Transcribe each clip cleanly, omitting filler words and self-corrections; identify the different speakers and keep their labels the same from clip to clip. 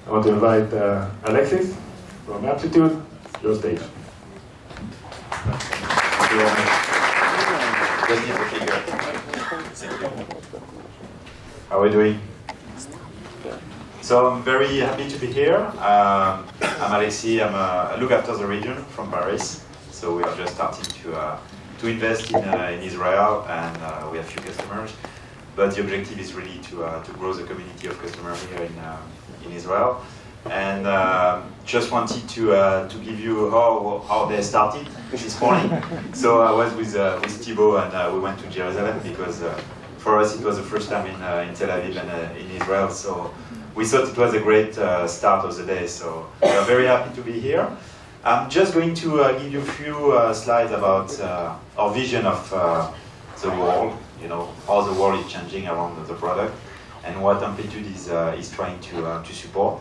Speaker 1: I want to invite Alexis from Amplitude, your stage.
Speaker 2: Thank you very much. How are we doing? So I'm very happy to be here. I'm Alexis. I look after the region from Paris. So we are just starting to invest in Israel, and we have few customers. But the objective is really to grow the community of customers here in Israel. And just wanted to give you how they started this morning. So I was with Thibault, and we went to Jerusalem because for us it was the first time in Tel Aviv and in Israel. So we thought it was a great start of the day. So we are very happy to be here. I'm just going to give you a few slides about our vision of the world. You know, how the world is changing around the product, and what Amplitude is trying to support.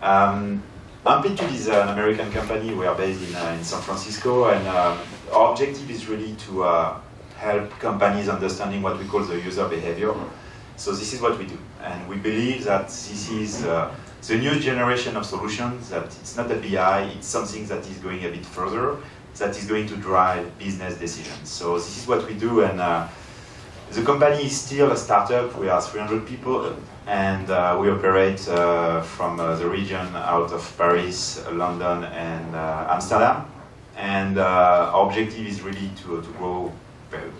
Speaker 2: Amplitude is an American company. We are based in San Francisco, and our objective is really to help companies understanding what we call the user behavior. So this is what we do, and we believe that this is the new generation of solutions, that it's not a BI, it's something that is going a bit further, that is going to drive business decisions. So this is what we do, and the company is still a startup. We are 300 people, and we operate from the region out of Paris, London, and Amsterdam. And our objective is really to grow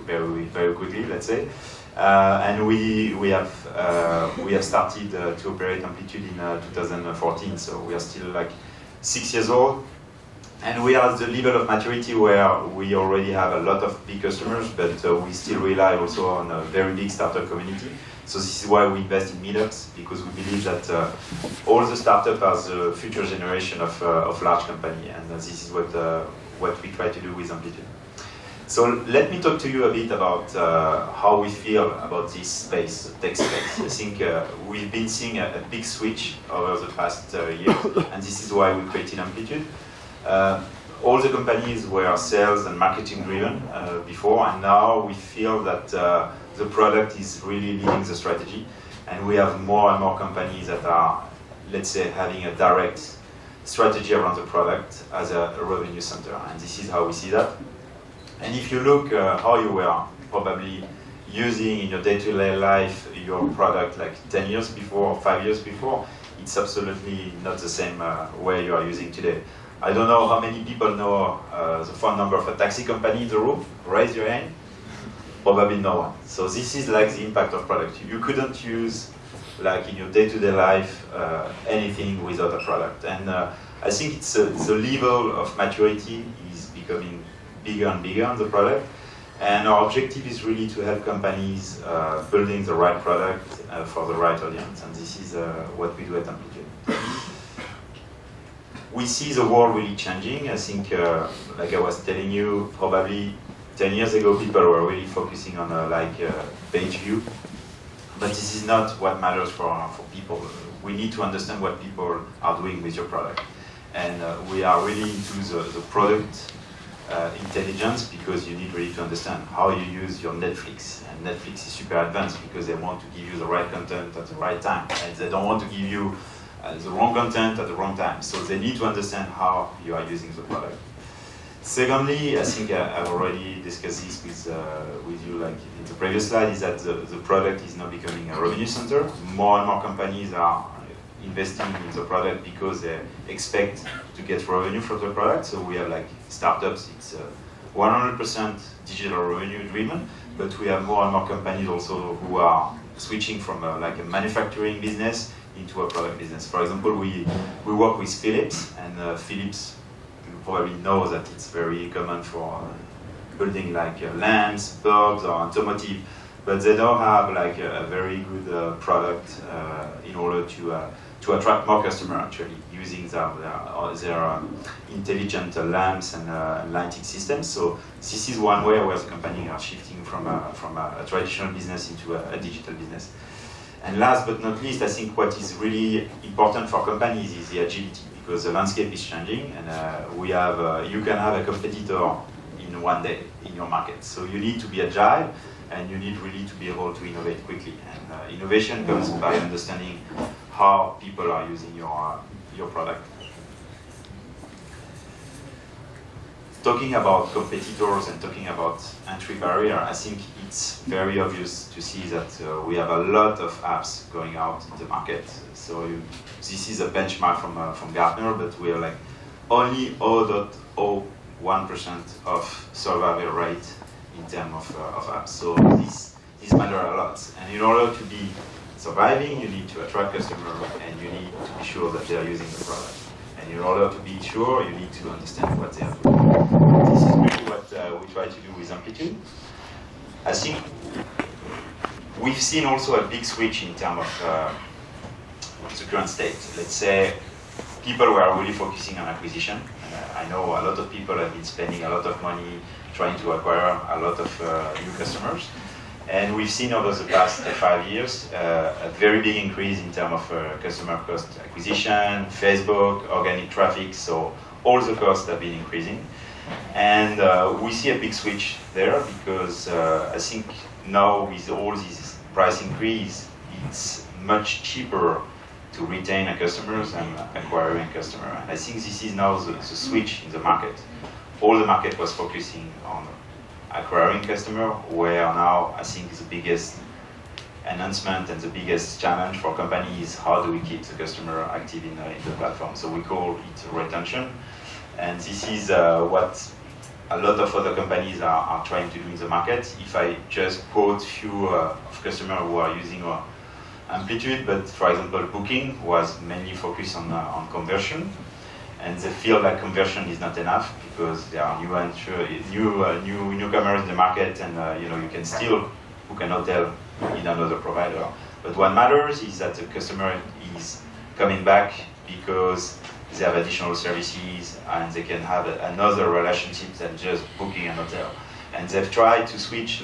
Speaker 2: very, very quickly, let's say. And we have started to operate Amplitude in 2014, so we are still like 6 years old. And we are at the level of maturity where we already have a lot of big customers, but we still rely also on a very big startup community. So this is why we invest in meetups, because we believe that all the startups are the future generation of large company, and this is what we try to do with Amplitude. So let me talk to you a bit about how we feel about this space, tech space. I think we've been seeing a big switch over the past years, and this is why we created Amplitude. All the companies were sales and marketing driven before, and now we feel that the product is really leading the strategy, and we have more and more companies that are, let's say, having a direct strategy around the product as a revenue center, and this is how we see that. And if you look how you were probably using in your day-to-day life your product like 10 years before or 5 years before, it's absolutely not the same way you are using today. I don't know how many people know the phone number of a taxi company in the room. Raise your hand. Probably no one. So this is like the impact of product. You couldn't use, like in your day-to-day life, anything without a product. And I think it's the level of maturity is becoming bigger and bigger on the product. And our objective is really to help companies building the right product for the right audience. And this is what we do at Amplitude. We see the world really changing. I think, like I was telling you, probably 10 years ago, people were really focusing on page view. But this is not what matters for people. We need to understand what people are doing with your product. And we are really into the product intelligence, because you need really to understand how you use your Netflix. And Netflix is super advanced because they want to give you the right content at the right time. And they don't want to give you the wrong content at the wrong time. So they need to understand how you are using the product. Secondly, I think I've already discussed this with you like in the previous slide, is that the product is now becoming a revenue center. More and more companies are investing in the product because they expect to get revenue from the product. So we have like startups, it's 100% digital revenue driven, but we have more and more companies also who are switching from a manufacturing business into a product business. For example, we work with Philips, and Philips, you probably know that it's very common for building lamps, bulbs, or automotive, but they don't have a very good product in order to attract more customers actually using their intelligent lamps and lighting systems. So this is one way where the company are shifting from a traditional business into a digital business. And last but not least, I think what is really important for companies is the agility, because the landscape is changing, and you can have a competitor in one day in your market. So you need to be agile, and you need really to be able to innovate quickly. And innovation comes by understanding how people are using your product. Talking about competitors and talking about entry barrier, I think it's very obvious to see that we have a lot of apps going out in the market. So this is a benchmark from Gartner, but we are like only 0.01% of survival rate in terms of apps. So this matters a lot. And in order to be surviving, you need to attract customers and you need to be sure that they are using the product. And in order to be sure, you need to understand what they are doing. This is really what we try to do with Amplitude. I think we've seen also a big switch in terms of the current state. Let's say people were really focusing on acquisition. I know a lot of people have been spending a lot of money trying to acquire a lot of new customers. And we've seen over the past 5 years a very big increase in terms of customer cost acquisition, Facebook, organic traffic, so all the costs have been increasing. And we see a big switch there because I think now with all this price increase, it's much cheaper to retain a customer than acquiring a customer. And I think this is now the switch in the market. All the market was focusing on acquiring customer, where now I think the biggest enhancement and the biggest challenge for companies is how do we keep the customer active in the platform. So we call it retention. And this is what a lot of other companies are trying to do in the market. If I just quote few of customers who are using Amplitude, but for example, Booking was mainly focused on conversion. And they feel like conversion is not enough because there are newcomers in the market, and you can still book an hotel in another provider. But what matters is that the customer is coming back because they have additional services and they can have another relationship than just booking an hotel. And they've tried to switch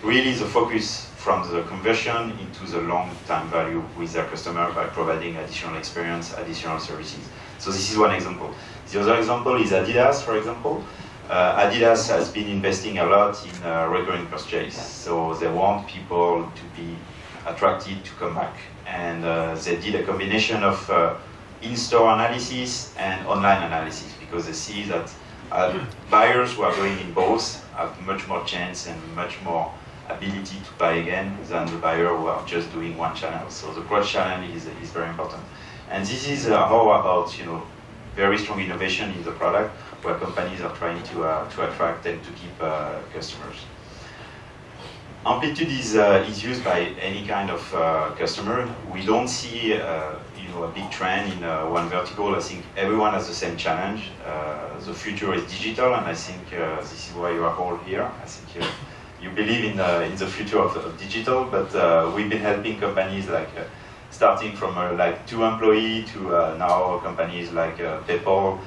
Speaker 2: really the focus from the conversion into the long-term value with their customer by providing additional experience, additional services. So this is one example. The other example is Adidas, for example. Adidas has been investing a lot in recurring purchase. So they want people to be attracted to come back. And they did a combination of in-store analysis and online analysis because they see that buyers who are going in both have much more chance and much more ability to buy again than the buyer who are just doing one channel. So the cross-channel is very important. And this is how about very strong innovation in the product where companies are trying to attract and to keep customers. Amplitude is used by any kind of customer. We don't see a big trend in one vertical. I think everyone has the same challenge. The future is digital, and I think this is why you are all here. I think you believe in the future of digital, but we've been helping companies starting from 2 employees to now companies like PayPal.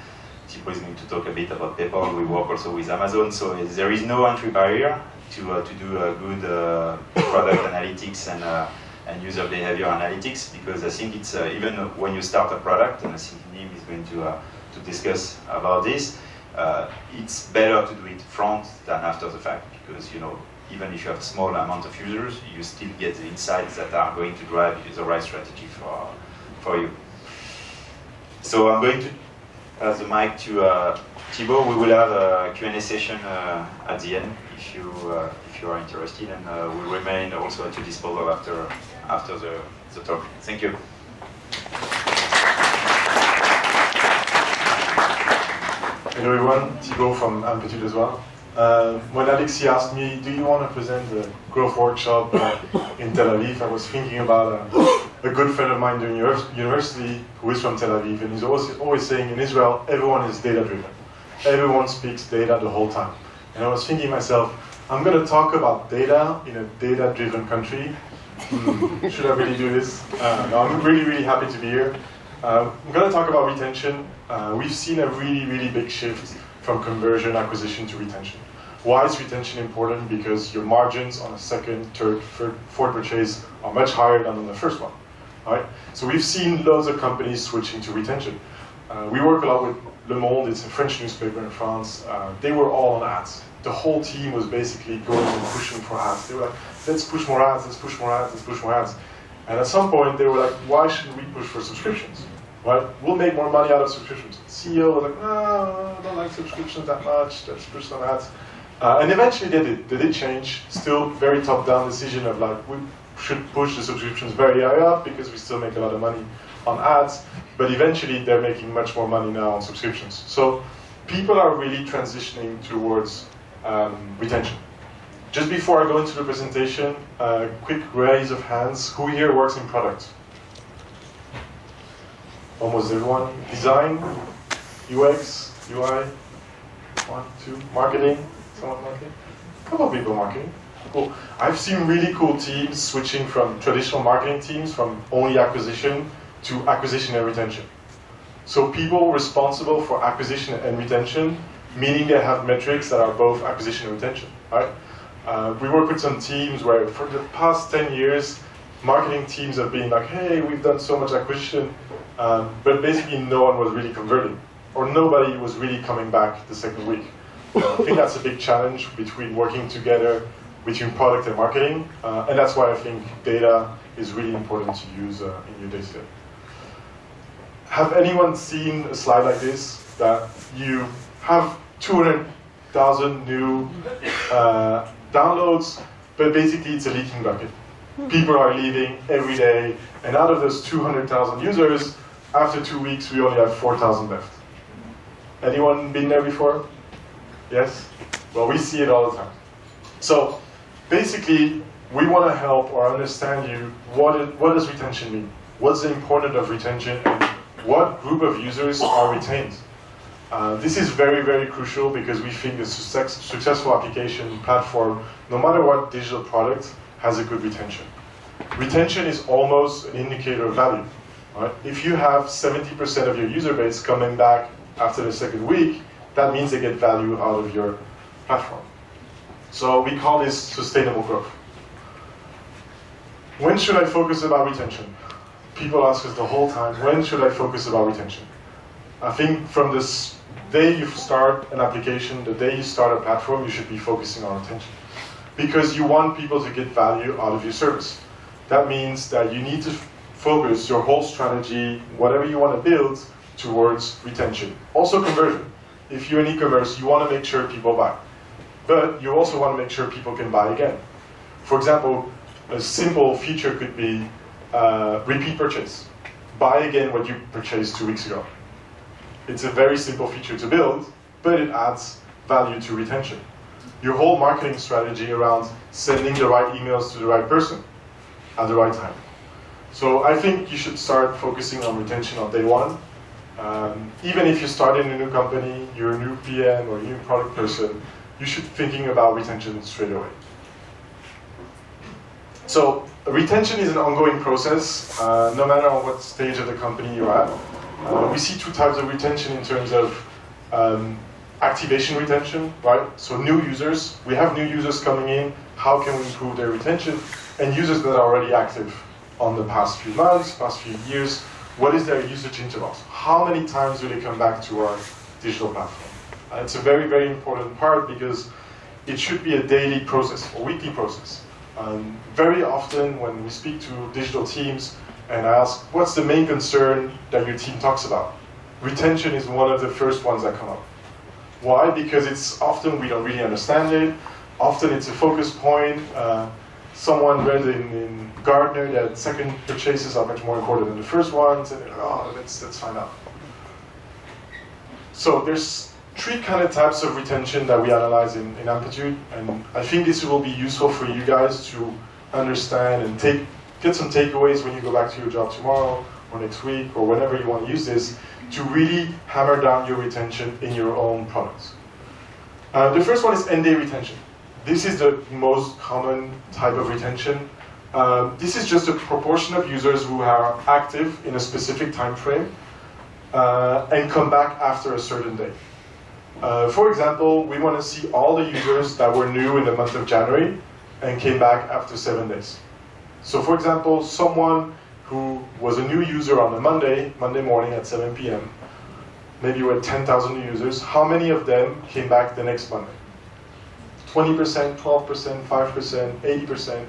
Speaker 2: Thibault is going to talk a bit about PayPal. We work also with Amazon, so there is no entry barrier to do good product analytics and user behavior analytics, because I think it's even when you start a product, and I think Nim is going to discuss about this, it's better to do it front than after the fact, because even if you have a small amount of users, you still get the insights that are going to drive the right strategy for you. So I'm going to pass the mic to Thibault. We will have a Q&A session at the end if you are interested, and we'll remain also at your disposal after the talk. Thank you.
Speaker 1: Hello everyone, Thibault from Amplitude as well. When Alexis asked me, do you want to present the growth workshop in Tel Aviv, I was thinking about a good friend of mine during university who is from Tel Aviv, and he's always saying in Israel, everyone is data driven. Everyone speaks data the whole time. And I was thinking myself, I'm going to talk about data in a data driven country. Should I really do this? No, I'm really, really happy to be here. I'm going to talk about retention. We've seen a really, really big shift from conversion acquisition to retention. Why is retention important? Because your margins on a second, third, fourth purchase are much higher than on the first one. Right? So we've seen loads of companies switching to retention. We work a lot with Le Monde, it's a French newspaper in France. They were all on ads. The whole team was basically going and pushing for ads. They were like, let's push more ads, let's push more ads, let's push more ads. And at some point, they were like, why shouldn't we push for subscriptions? Right? We'll make more money out of subscriptions. CEO was like, no, I don't like subscriptions that much. Let's push some ads. And eventually they did. They did change. Still very top-down decision of like, we should push the subscriptions very high up because we still make a lot of money on ads. But eventually they're making much more money now on subscriptions. So people are really transitioning towards retention. Just before I go into the presentation, quick raise of hands. Who here works in product? Almost everyone. Design, UX, UI, 1, 2, marketing. Someone marketing? A couple of people marketing. Cool. I've seen really cool teams switching from traditional marketing teams from only acquisition to acquisition and retention. So people responsible for acquisition and retention, meaning they have metrics that are both acquisition and retention, right? We work with some teams where for the past 10 years, marketing teams have been like, hey, we've done so much acquisition, but basically no one was really converting, or nobody was really coming back the second week. I think that's a big challenge between working together between product and marketing, and that's why I think data is really important to use in your day-to-day. Have anyone seen a slide like this, that you have 200,000 new downloads, but basically it's a leaking bucket. People are leaving every day, and out of those 200,000 users, after 2 weeks we only have 4,000 left. Anyone been there before? Yes? Well, we see it all the time. So basically, we want to help or understand you, what does retention mean? What's the importance of retention, and what group of users are retained? This is very, very crucial because we think a successful application platform, no matter what digital product, has a good retention. Retention is almost an indicator of value. Right? If you have 70% of your user base coming back after the second week, that means they get value out of your platform. So we call this sustainable growth. When should I focus about retention? People ask us the whole time, when should I focus about retention? I think from this day you start an application, the day you start a platform, you should be focusing on retention. Because you want people to get value out of your service. That means that you need to focus your whole strategy, whatever you want to build, towards retention. Also conversion. If you're in e-commerce, you want to make sure people buy. But you also want to make sure people can buy again. For example, a simple feature could be repeat purchase. Buy again what you purchased 2 weeks ago. It's a very simple feature to build, but it adds value to retention. Your whole marketing strategy around sending the right emails to the right person at the right time. So I think you should start focusing on retention on day one. Even if you start in a new company, you're a new PM or a new product person, you should be thinking about retention straight away. So retention is an ongoing process, no matter on what stage of the company you're at. We see two types of retention in terms of activation retention, right? So new users, we have new users coming in, how can we improve their retention? And users that are already active on the past few months, past few years, what is their usage intervals? How many times do they come back to our digital platform? It's a very, very important part because it should be a daily process or weekly process. Very often when we speak to digital teams and I ask, what's the main concern that your team talks about? Retention is one of the first ones that come up. Why? Because it's often we don't really understand it. Often it's a focus point. Someone read in Gartner that second purchases are much more important than the first ones, and they're like, oh, let's find out. So there's three kind of types of retention that we analyze in Amplitude, and I think this will be useful for you guys to understand and get some takeaways when you go back to your job tomorrow or next week or whenever you want to use this to really hammer down your retention in your own products. The first one is end-day retention. This is the most common type of retention. This is just a proportion of users who are active in a specific time frame and come back after a certain day. For example, we want to see all the users that were new in the month of January and came back after 7 days. So for example, someone who was a new user on a Monday morning at 7 p.m., maybe we had 10,000 new users, how many of them came back the next Monday? 20%, 12%, 5%, 80%.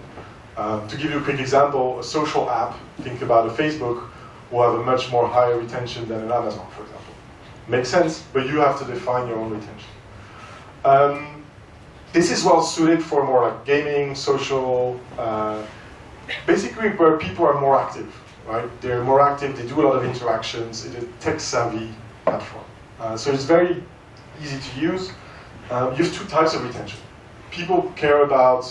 Speaker 1: To give you a quick example, a social app, think about a Facebook, will have a much more higher retention than an Amazon, for example. Makes sense, but you have to define your own retention. This is well suited for more like gaming, social, basically where people are more active, right? They're more active, they do a lot of interactions, it's a tech-savvy platform. So it's very easy to use. You have two types of retention. People care about,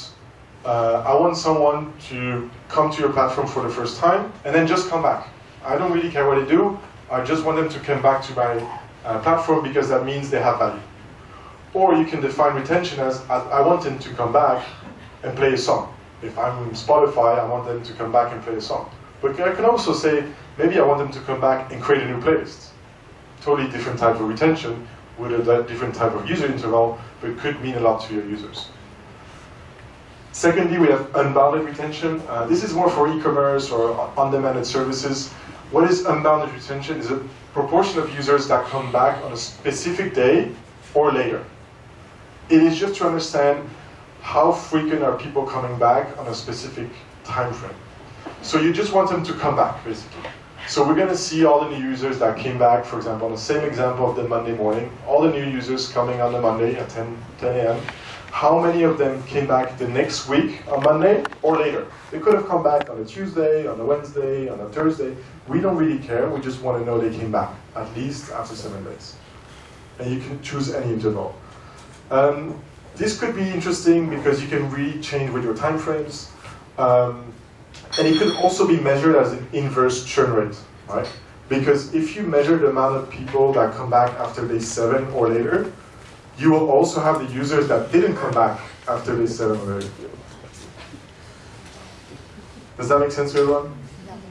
Speaker 1: I want someone to come to your platform for the first time and then just come back. I don't really care what they do, I just want them to come back to my platform because that means they have value. Or you can define retention as, I want them to come back and play a song. If I'm Spotify, I want them to come back and play a song. But I can also say, maybe I want them to come back and create a new playlist. Totally different type of retention with a different type of user interval, but it could mean a lot to your users. Secondly, we have unbounded retention. This is more for e-commerce or on-demand services. What is unbounded retention? Is a proportion of users that come back on a specific day or later. It is just to understand how frequent are people coming back on a specific time frame. So you just want them to come back, basically. So we're going to see all the new users that came back, for example, on the same example of the Monday morning, all the new users coming on the Monday at 10 a.m. How many of them came back the next week on Monday or later? They could have come back on a Tuesday, on a Wednesday, on a Thursday. We don't really care, we just want to know they came back, at least after 7 days. And you can choose any interval. This could be interesting because you can really change with your time frames. And it could also be measured as an inverse churn rate, right? Because if you measure the amount of people that come back after day 7 or later, you will also have the users that didn't come back after day 7 or later. Does that make sense to everyone?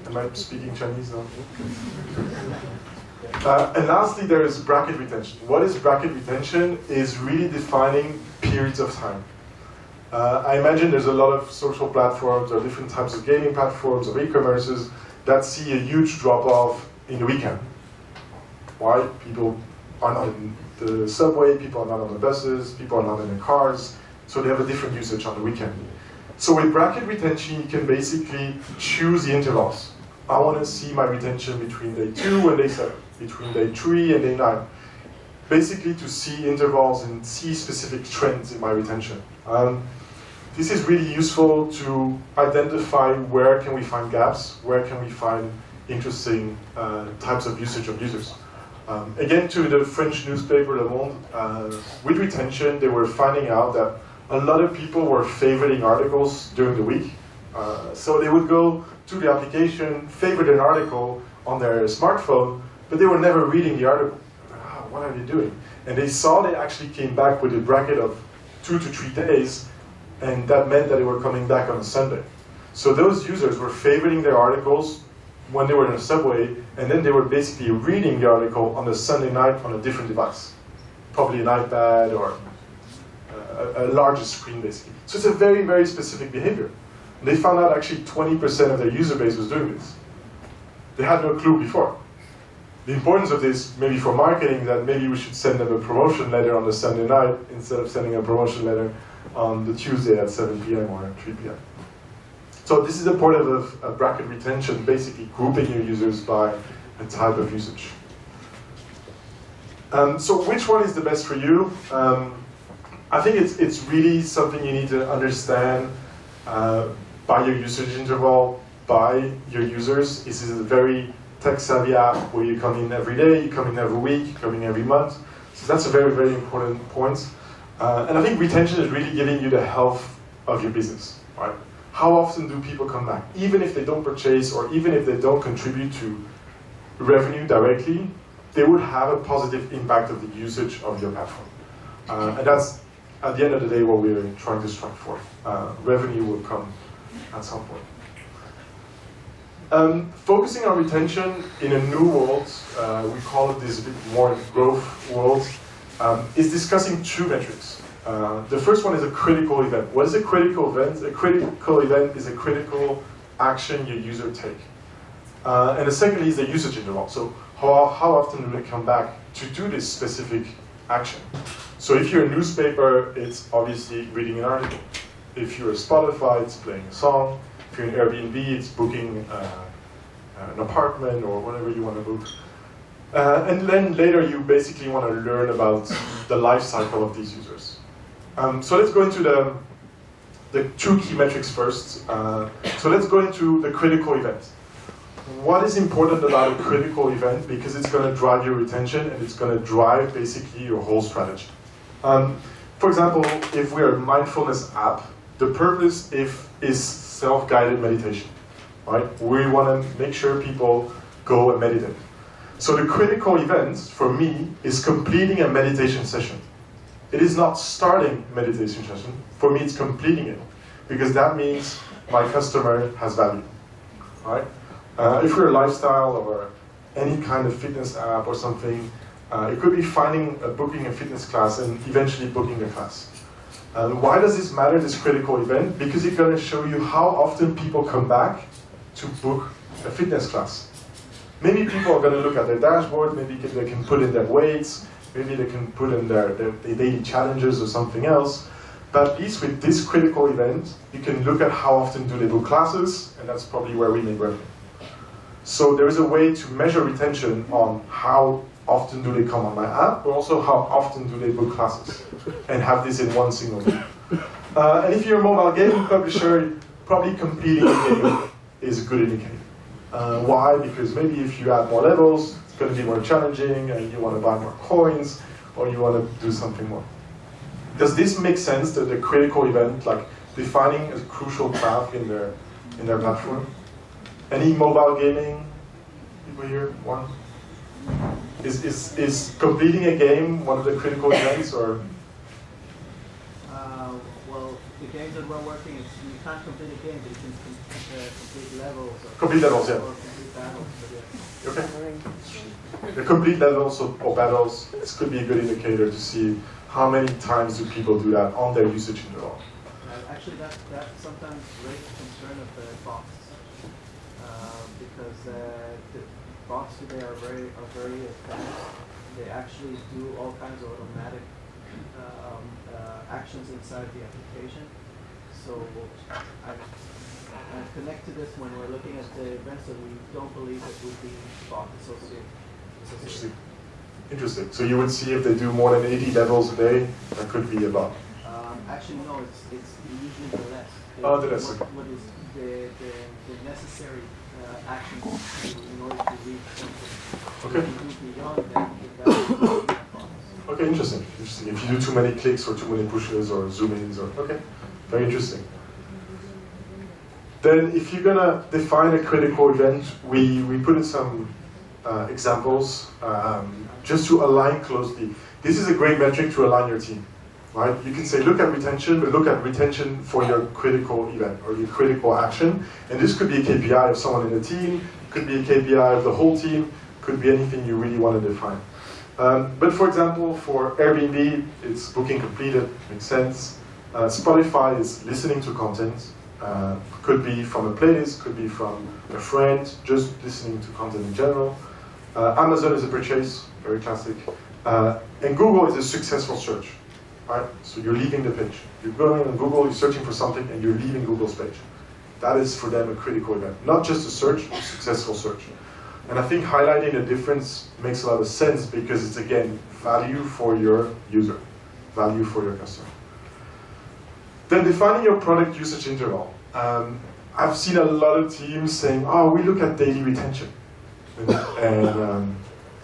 Speaker 1: Am I speaking Chinese now? And lastly, there is bracket retention. What is bracket retention? Is really defining periods of time. I imagine there's a lot of social platforms or different types of gaming platforms or e-commerces that see a huge drop-off in the weekend. Why? People are not in the subway, people are not on the buses, people are not in the cars, so they have a different usage on the weekend. So with bracket retention, you can basically choose the intervals. I want to see my retention between day 2 and day 7, between day 3 and day 9. Basically to see intervals and see specific trends in my retention. This is really useful to identify where can we find gaps, where can we find interesting types of usage of users. Again, to the French newspaper Le Monde, with retention, they were finding out that a lot of people were favoriting articles during the week. So they would go to the application, favorite an article on their smartphone, but they were never reading the article. What are they doing? And they saw they actually came back with a bracket of 2 to 3 days, and that meant that they were coming back on a Sunday. So those users were favoriting their articles when they were in a subway, and then they were basically reading the article on a Sunday night on a different device. Probably an iPad or a larger screen, basically. So it's a very, very specific behavior. And they found out actually 20% of their user base was doing this. They had no clue before. The importance of this, maybe for marketing, that maybe we should send them a promotion letter on the Sunday night instead of sending a promotion letter on the Tuesday at 7 p.m. or 3 p.m. So this is the point of bracket retention, basically grouping your users by a type of usage. So which one is the best for you? I think it's really something you need to understand by your usage interval, by your users. This is a very tech-savvy app where you come in every day, you come in every week, you come in every month. So that's a very, very important point. And I think retention is really giving you the health of your business, right? How often do people come back? Even if they don't purchase or even if they don't contribute to revenue directly, they would have a positive impact of the usage of your platform. And that's, at the end of the day, what we're trying to strive for. Revenue will come at some point. Focusing on retention in a new world, we call it this a bit more growth world, is discussing 2 metrics. The first one is a critical event. What is a critical event? A critical event is a critical action your user take. And the second is the usage interval. So how often do they come back to do this specific action? So if you're a newspaper, it's obviously reading an article. If you're Spotify, it's playing a song. If you're in Airbnb, it's booking an apartment or whatever you want to book. And then later you basically want to learn about the life cycle of these users. So let's go into the two key metrics first. So let's go into the critical event. What is important about a critical event? Because it's going to drive your retention and it's going to drive basically your whole strategy. For example, if we're a mindfulness app, the purpose is self-guided meditation, right? We want to make sure people go and meditate. So the critical event for me is completing a meditation session. It is not starting a meditation session. For me, it's completing it, because that means my customer has value, right? If we're a lifestyle or any kind of fitness app or something, it could be booking a fitness class and eventually booking a class. Why does this matter, this critical event? Because it's going to show you how often people come back to book a fitness class. Maybe people are going to look at their dashboard, maybe they can put in their weights, maybe they can put in their daily challenges or something else. But at least with this critical event, you can look at how often do they book classes, and that's probably where we make revenue. So there is a way to measure retention on how often do they come on my app, but also how often do they book classes, and have this in one single view. And if you're a mobile gaming publisher, probably completing a game is a good indicator. Why? Because maybe if you add more levels, it's going to be more challenging, and you want to buy more coins, or you want to do something more. Does this make sense, that the critical event, like defining a crucial path in their platform? Any mobile gaming people here? One? Is completing a game one of the critical events, or?
Speaker 3: Well, the games that we're working, you can't complete a game, but you can complete levels.
Speaker 1: Complete levels, yeah.
Speaker 3: Or complete battles, but yeah.
Speaker 1: Okay. The complete levels or battles, this could be a good indicator to see how many times do people do that on their usage interval.
Speaker 3: Actually, that sometimes raises concern of the bots, because the bots today are very advanced. They actually do all kinds of automatic actions inside the application. So I connect to this when we're looking at the events that we don't believe that would be bot associated.
Speaker 1: Interesting. So you would see if they do more than 80 levels a day, that could be a bot.
Speaker 3: Actually, no. It's usually the less.
Speaker 1: The less.
Speaker 3: What is the necessary actions in order to reach something?
Speaker 1: Okay.
Speaker 3: If you do beyond that,
Speaker 1: Okay, interesting. If you do too many clicks or too many pushes or zoom-ins, or okay, very interesting. Then, if you're gonna define a critical event, we put in some examples just to align closely. This is a great metric to align your team, right? You can say, look at retention, but look at retention for your critical event or your critical action. And this could be a KPI of someone in the team, could be a KPI of the whole team, could be anything you really want to define. But for example, for Airbnb, it's booking completed, makes sense. Spotify is listening to content. Could be from a playlist, could be from a friend, just listening to content in general. Amazon is a purchase, very classic. And Google is a successful search, right? So you're leaving the page. You're going on Google, you're searching for something, and you're leaving Google's page. That is for them a critical event. Not just a search, a successful search. And I think highlighting the difference makes a lot of sense because it's, again, value for your user, value for your customer. Then defining your product usage interval. I've seen a lot of teams saying, oh, we look at daily retention. And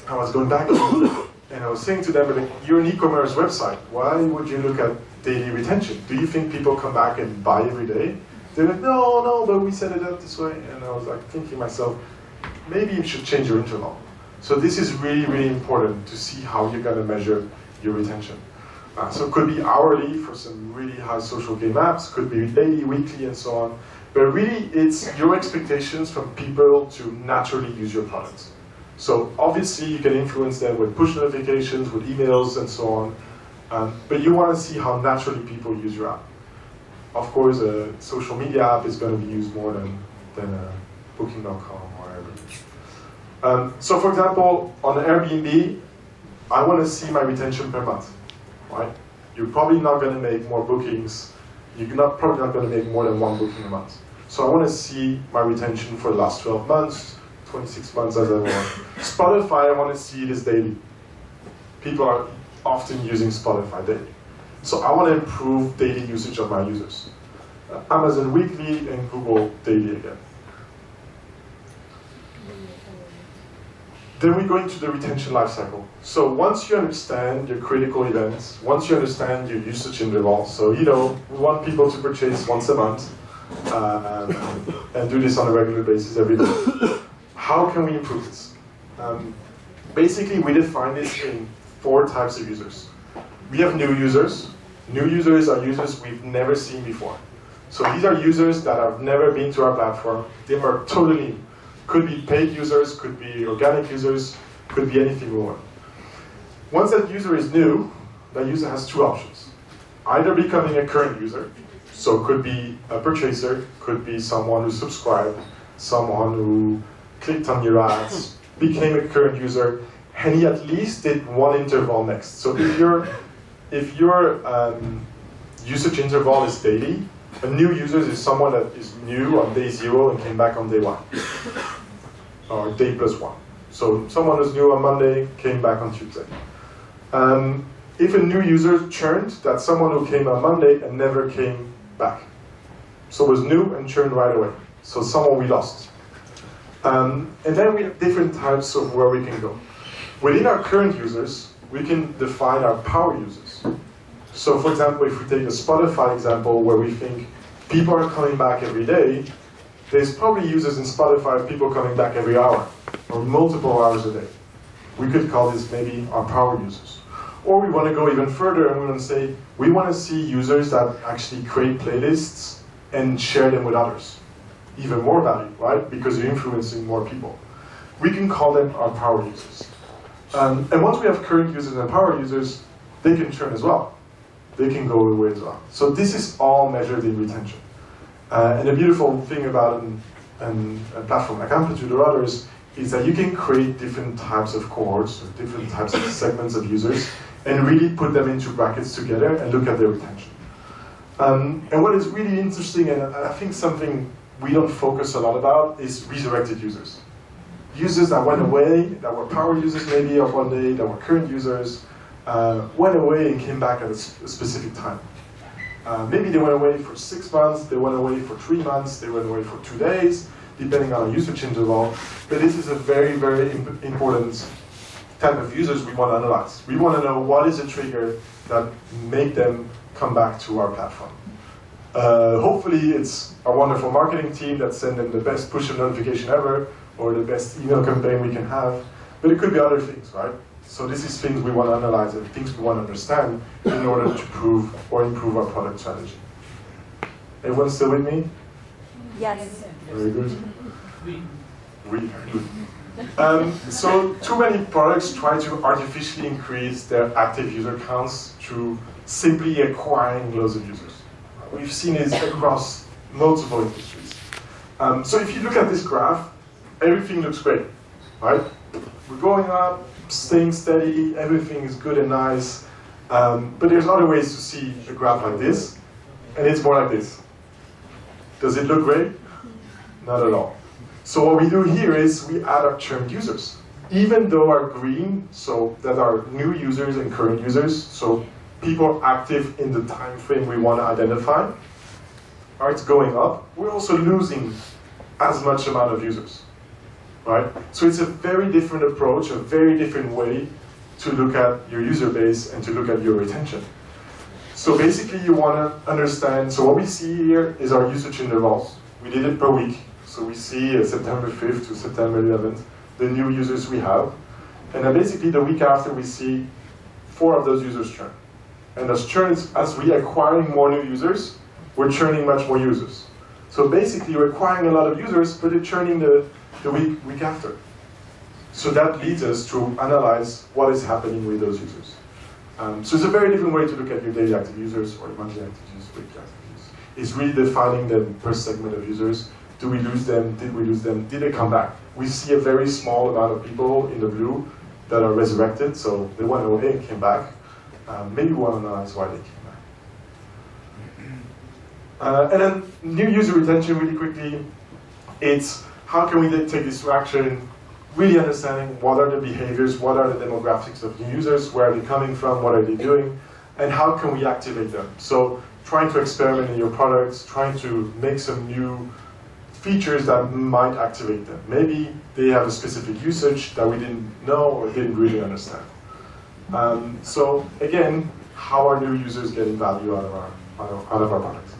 Speaker 1: I was going back and I was saying to them, like, you're an e-commerce website. Why would you look at daily retention? Do you think people come back and buy every day? They're like, no, but we set it up this way. And I was like thinking to myself, maybe you should change your interval. So this is really, really important to see how you're going to measure your retention. So it could be hourly for some really high social game apps, could be daily, weekly, and so on. But really, it's your expectations from people to naturally use your products. So obviously, you can influence them with push notifications, with emails, and so on. But you want to see how naturally people use your app. Of course, a social media app is going to be used more than Booking.com or Airbnb. So for example, on Airbnb, I want to see my retention per month. Right? You're probably not going to make more bookings probably not going to make more than one booking a month. So I want to see my retention for the last 12 months, 26 months as I want. Spotify, I want to see this daily. People are often using Spotify daily. So I want to improve daily usage of my users. Amazon weekly and Google daily again. Then we go into the retention lifecycle. So once you understand your critical events, once you understand your usage interval, so we want people to purchase once a month and do this on a regular basis every day. How can we improve this? Basically, we define this in 4 types of users. We have new users. New users are users we've never seen before. So these are users that have never been to our platform. They are totally new. Could be paid users, could be organic users, could be anything we want. Once that user is new, that user has 2 options. Either becoming a current user, so could be a purchaser, could be someone who subscribed, someone who clicked on your ads, became a current user, and he at least did 1 interval next. So if your usage interval is daily, a new user is someone that is new on day 0 and came back on day 1, or day +1. So someone who's new on Monday came back on Tuesday. If a new user churned, that's someone who came on Monday and never came back. So was new and churned right away. So someone we lost. And then we have different types of where we can go. Within our current users, we can define our power users. So for example, if we take a Spotify example where we think people are coming back every day, there's probably users in Spotify of people coming back every hour or multiple hours a day. We could call this maybe our power users. Or we want to go even further and we want to say, we want to see users that actually create playlists and share them with others. Even more value, right? Because you're influencing more people. We can call them our power users. And once we have current users and power users, they can churn as well. They can go away as well. So this is all measured in retention. And the beautiful thing about a platform like Amplitude or others is that you can create different types of cohorts, or different types of segments of users, and really put them into brackets together and look at their retention. And what is really interesting, and I think something we don't focus a lot about, is resurrected users. Users that went away, that were power users maybe of one day, that were current users, went away and came back at a specific time. Maybe they went away for 6 months, they went away for 3 months, they went away for 2 days, depending on a usage interval. But this is a very, very important type of users we want to analyze. We want to know what is a trigger that make them come back to our platform. Hopefully it's a wonderful marketing team that send them the best push notification ever, or the best email campaign we can have, but it could be other things, right? So this is things we want to analyze and things we want to understand in order to prove or improve our product strategy. Everyone still with me?
Speaker 4: Yes.
Speaker 1: Very good. Really good. So too many products try to artificially increase their active user counts through simply acquiring loads of users. We've seen it across multiple industries. So if you look at this graph, everything looks great, right? We're going up, staying steady, everything is good and nice. But there's other ways to see a graph like this, and it's more like this. Does it look great? Not at all. So what we do here is we add our churned users. Even though our green, so that are new users and current users, so people active in the time frame we want to identify, are it's going up, we're also losing as much amount of users. Right? So it's a very different approach, a very different way to look at your user base and to look at your retention. So basically you want to understand, so what we see here is our usage intervals. We did it per week. So we see September 5th to September 11th, the new users we have. And then basically the week after we see 4 of those users churn. And as we're acquiring more new users, we're churning much more users. So basically we're acquiring a lot of users, but they're churning the week after. So that leads us to analyze what is happening with those users. So it's a very different way to look at your daily active users or monthly active users, weekly active users. It's really defining them per segment of users. Do we lose them? Did we lose them? Did they come back? We see a very small amount of people in the blue that are resurrected, so they went away and came back. Maybe we want to analyze why they came back. And then new user retention really quickly. It's how can we take this to action, really understanding what are the behaviors, what are the demographics of new users, where are they coming from, what are they doing, and how can we activate them. So trying to experiment in your products, trying to make some new features that might activate them. Maybe they have a specific usage that we didn't know or didn't really understand. So again, how are new users getting value out of our products?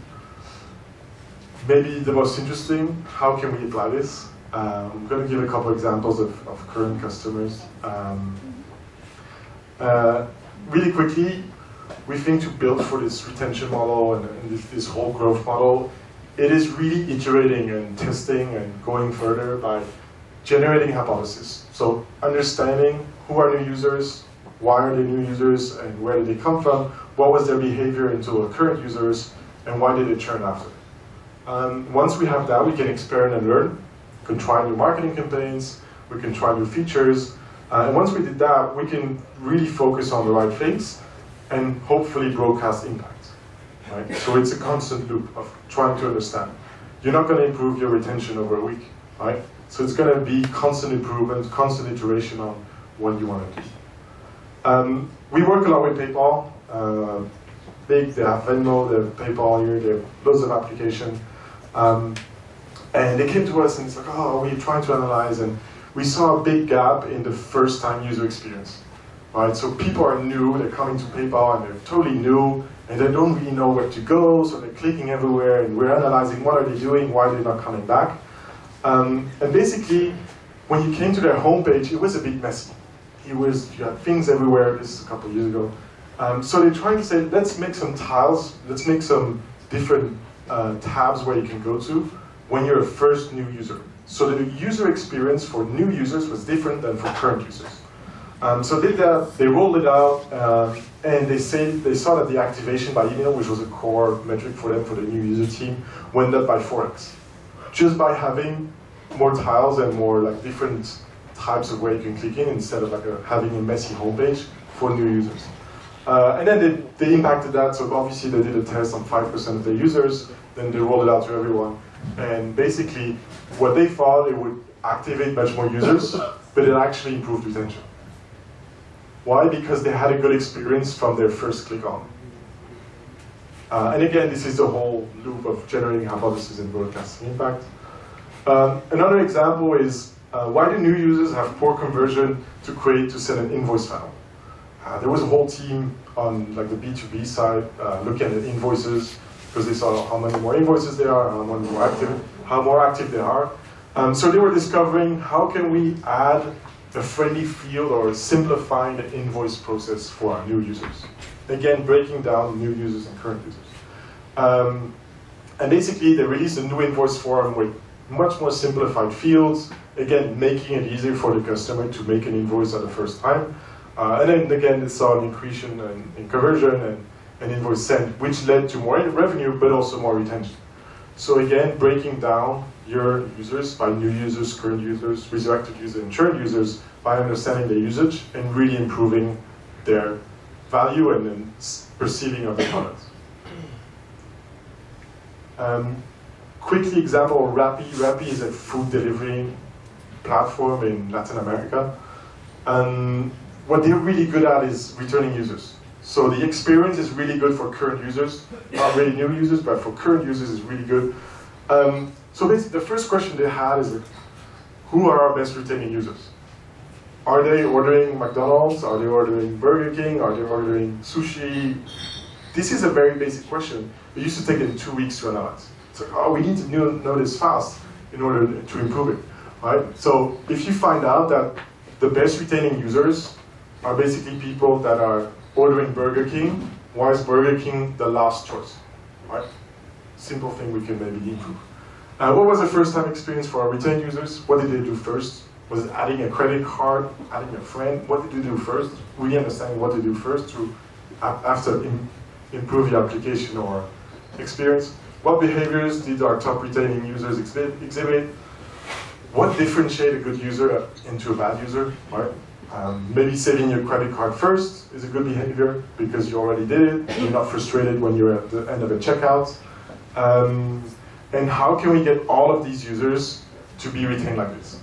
Speaker 1: Maybe the most interesting, how can we apply this? I'm going to give a couple examples of current customers. Really quickly, we think to build for this retention model and this whole growth model, it is really iterating and testing and going further by generating hypotheses. So understanding who are new users, why are they new users, and where did they come from, what was their behavior into our current users, and why did it churn after. Once we have that, we can experiment and learn. We can try new marketing campaigns, we can try new features, and once we did that, we can really focus on the right things and hopefully broadcast impact. Right? So it's a constant loop of trying to understand. You're not going to improve your retention over a week, right? So it's going to be constant improvement, constant iteration on what you want to do. We work a lot with PayPal. They have Venmo, they have PayPal here, they have loads of applications. And they came to us and it's like, oh, we're trying to analyze, and we saw a big gap in the first-time user experience. Right? So people are new, they're coming to PayPal and they're totally new, and they don't really know where to go, so they're clicking everywhere, and we're analyzing what are they doing, why are they not coming back. And basically, when you came to their homepage, it was a bit messy. You had things everywhere, this is a couple of years ago. So they're trying to say, let's make some tiles, let's make some different tabs where you can go to when you're a first new user. So the user experience for new users was different than for current users. So they did that, they rolled it out, and they saw that the activation by email, which was a core metric for them, for the new user team, went up by 4x. Just by having more tiles and more like different types of where you can click in instead of like having a messy homepage for new users. And then they impacted that, so obviously they did a test on 5% of their users, then they rolled it out to everyone. And basically, what they thought, it would activate much more users, but it actually improved retention. Why? Because they had a good experience from their first click on. And again, this is the whole loop of generating hypotheses and broadcasting impact. Another example is, why do new users have poor conversion to send an invoice funnel? There was a whole team on like the B2B side looking at invoices because they saw how many more invoices there are, how more active they are. So they were discovering how can we add a friendly field or simplifying the invoice process for our new users. Again, breaking down new users and current users. And basically, they released a new invoice form with much more simplified fields, again, making it easier for the customer to make an invoice at the first time. And then again, they saw an increase in conversion and an invoice sent, which led to more revenue, but also more retention. So again, breaking down your users by new users, current users, resurrected users, and churned users by understanding their usage and really improving their value and then perceiving of the products. Quickly example, Rappi. Rappi is a food delivery platform in Latin America. What they're really good at is returning users. So the experience is really good for current users, not really new users, but for current users is really good. So basically the first question they had is, who are our best retaining users? Are they ordering McDonald's? Are they ordering Burger King? Are they ordering sushi? This is a very basic question. It used to take them 2 weeks to analyze. It's like, oh, we need to know this fast in order to improve it, right? So if you find out that the best retaining users are basically people that are ordering Burger King, why is Burger King the last choice, right? Simple thing we can maybe improve. What was the first time experience for our retained users? What did they do first? Was it adding a credit card, adding a friend? What did they do first? Really understanding what to do first to after improve the application or experience. What behaviors did our top retaining users exhibit? What differentiates a good user into a bad user, right? Maybe saving your credit card first is a good behavior because you already did it. You're not frustrated when you're at the end of a checkout. And how can we get all of these users to be retained like this?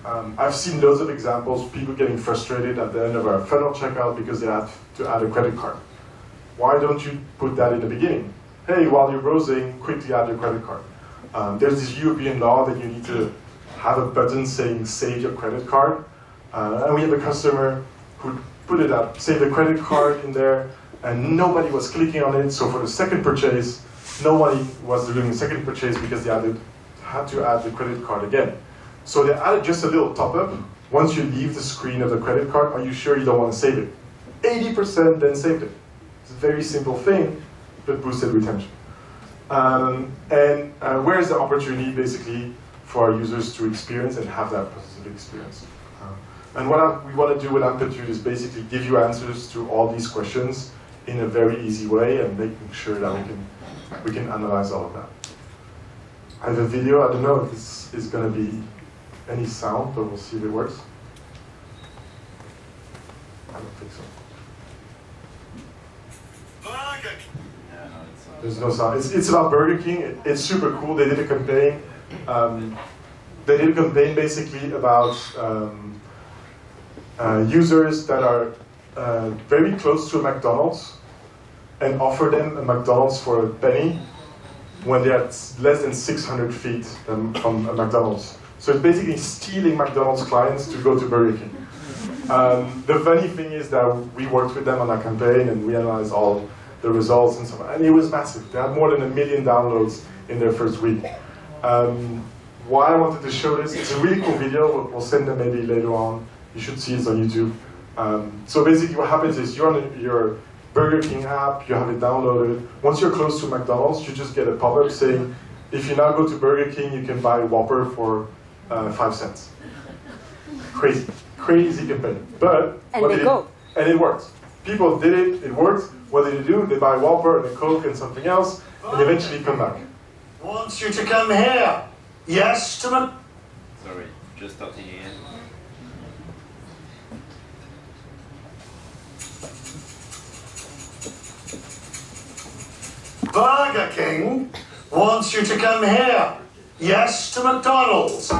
Speaker 1: I've seen loads of examples, people getting frustrated at the end of a funnel checkout because they have to add a credit card. Why don't you put that in the beginning? Hey, while you're browsing, quickly add your credit card. There's this European law that you need to have a button saying save your credit card. And we have a customer who put it up, save the credit card in there, and nobody was clicking on it. So for the second purchase, nobody was doing the second purchase because they had to add the credit card again. So they added just a little top-up. Once you leave the screen of the credit card, are you sure you don't want to save it? 80% then saved it. It's a very simple thing, but boosted retention. Where's the opportunity, basically, for our users to experience and have that positive experience? And what we want to do with Amplitude is basically give you answers to all these questions in a very easy way and making sure that we can analyze all of that. I have a video. I don't know if this is going to be any sound, but we'll see if it works. I don't think so. There's no sound. It's about Burger King. It's super cool. They did a campaign. Basically about users that are very close to a McDonald's and offer them a McDonald's for a penny when they're at less than 600 feet from a McDonald's. So it's basically stealing McDonald's clients to go to Burger King. The funny thing is that we worked with them on that campaign and we analyzed all the results and so on. And it was massive. They had more than 1 million downloads in their first week. Why I wanted to show this, it's a really cool video. We'll send them maybe later on. You should see it on YouTube. So basically what happens is you're on your Burger King app, you have it downloaded. Once you're close to McDonald's, you just get a pop-up saying, if you now go to Burger King, you can buy a Whopper for 5 cents. Crazy campaign. But and it worked. People did it, it worked. What did they do? They buy a Whopper and a Coke and something else, and eventually come back.
Speaker 4: Wants you to come here. Yes, to
Speaker 5: Sorry, just starting again.
Speaker 4: Burger King wants you to come here. Yes, to McDonald's.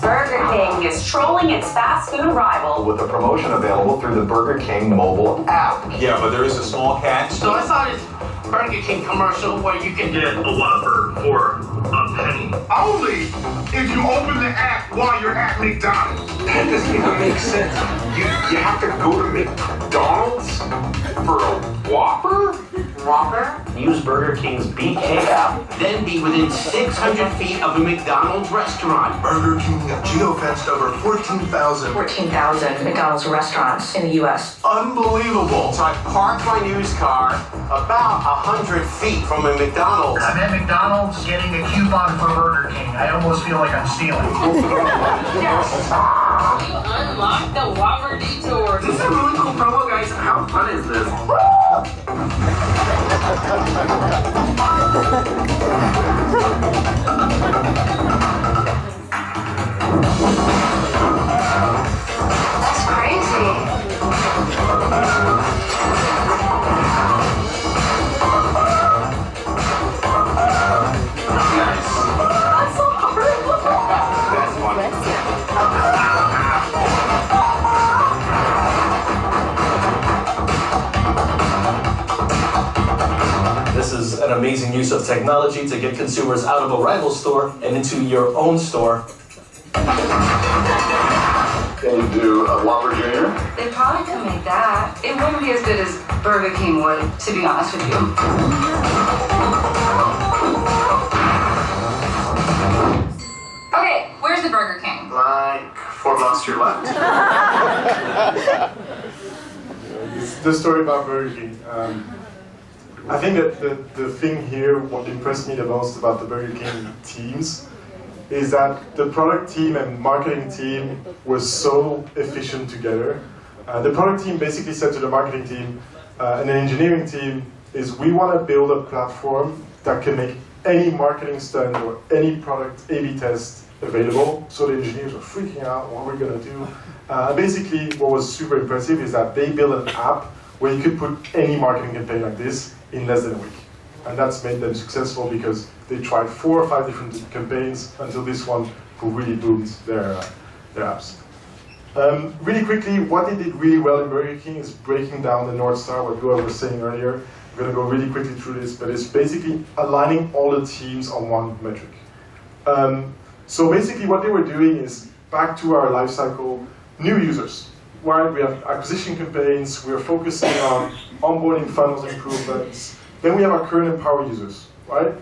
Speaker 6: Burger King is trolling its fast food rival
Speaker 7: with a promotion available through the Burger King mobile app.
Speaker 8: Yeah, but there is a small catch.
Speaker 9: So I saw this Burger King commercial where you can get a Whopper for a penny. Only if you open the app while you're at McDonald's.
Speaker 7: That doesn't even make sense. You have to go to McDonald's for a Whopper?
Speaker 6: Whopper.
Speaker 9: Use Burger King's BK app, then be within 600 feet of a McDonald's restaurant.
Speaker 10: Burger King geofenced over 14,000
Speaker 6: McDonald's restaurants in the U.S.
Speaker 4: Unbelievable.
Speaker 9: So I parked my news car about 100 feet from a McDonald's.
Speaker 11: I'm at McDonald's getting a coupon for Burger King. I almost feel like I'm stealing.
Speaker 6: You unlocked the Whopper detour.
Speaker 9: This is a really cool promo, guys. How fun is this?
Speaker 6: That's crazy. That's so horrible.
Speaker 2: That's wonderful.
Speaker 12: This is an amazing use of technology to get consumers out of a rival store and into your own store.
Speaker 7: Can you do a Whopper Jr.?
Speaker 6: They probably could make that. It wouldn't be as good as Burger King would, to be honest with you. Okay, where's the Burger King?
Speaker 10: like 4 blocks to your left.
Speaker 1: The story about Burger King. I think that the thing here, what impressed me the most about the Burger King teams is that the product team and marketing team were so efficient together. The product team basically said to the marketing team and the engineering team is we want to build a platform that can make any marketing stunt or any product A/B test available. So the engineers were freaking out, what we're going to do. Basically, what was super impressive is that they built an app where you could put any marketing campaign like this in less than a week. And that's made them successful because they tried 4 or 5 different campaigns until this one who really boomed their apps. Really quickly, what they did really well in Burger King is breaking down the North Star, what Goa was saying earlier. I'm going to go really quickly through this, but it's basically aligning all the teams on one metric. So basically what they were doing is, back to our lifecycle, new users. Right? We have acquisition campaigns, we're focusing on onboarding funnels improvements. Then we have our current and power users, right?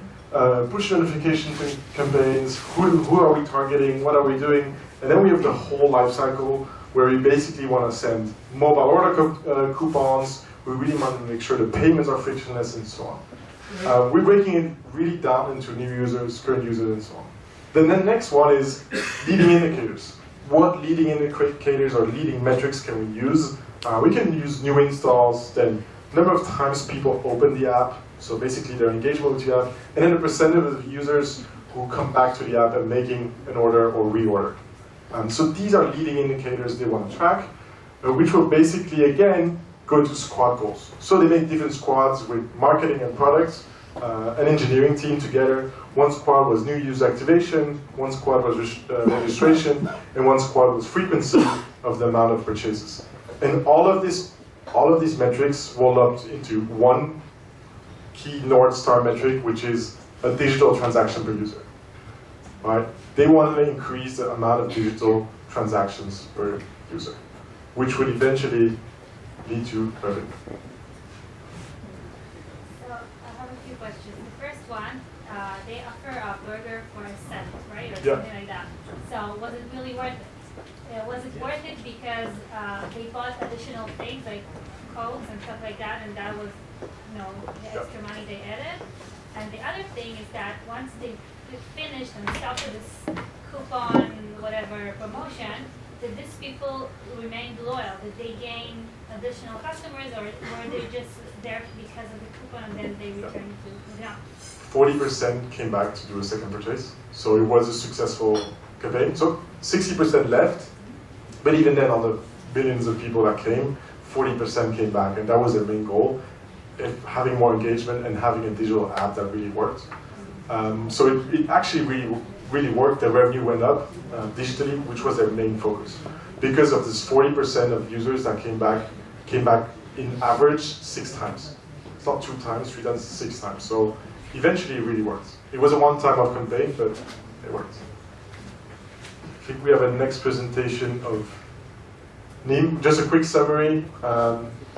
Speaker 1: Push notification campaigns, who are we targeting, what are we doing? And then we have the whole life cycle where we basically want to send mobile order coupons, we really want to make sure the payments are frictionless and so on. We're breaking it really down into new users, current users and so on. Then the next one is leading indicators. What leading indicators or leading metrics can we use? We can use new installs, then number of times people open the app, so basically their engagement with the app, and then the percentage of users who come back to the app and making an order or reorder. So these are leading indicators they want to track, which will basically, again, go to squad goals. So they make different squads with marketing and products, an engineering team together. One squad was new user activation, one squad was registration, and one squad was frequency of the amount of purchases. And all of these metrics roll up into one key North Star metric, which is a digital transaction per user. Right? They want to increase the amount of digital transactions per user, which would eventually lead to revenue.
Speaker 13: So I have a few questions. The first one, they offer a burger for a cent, right, or something like that. So was it really worth it? Was it worth it because they bought additional things like Cokes and stuff like that, and that was, you know, the extra money they added? And the other thing is that once they finished and started this coupon, whatever promotion, did these people remain loyal? Did they gain additional customers, or were they just there because of the coupon and then they returned to the app?
Speaker 1: 40% came back to do a second purchase, so it was a successful campaign. So 60% left, but even then, on the billions of people that came, 40% came back, and that was their main goal, having more engagement and having a digital app that really worked. So it actually really worked. The revenue went up digitally, which was their main focus. Because of this 40% of users that came back in average 6 times. It's not 2 times, 3 times, 6 times. So eventually it really worked. It was a one-time-off campaign, but it worked. I think we have a next presentation of Neem. Just a quick summary.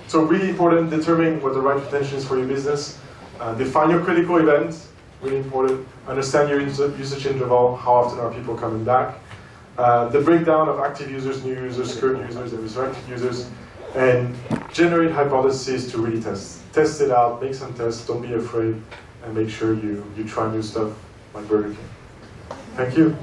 Speaker 1: So really important, determine what the right retention is for your business. Define your critical event, really important. Understand your usage interval, how often are people coming back. The breakdown of active users, new users, current users, and resurrected users. And generate hypotheses to really test. Test it out, make some tests, don't be afraid, and make sure you try new stuff like Burger King. Thank you.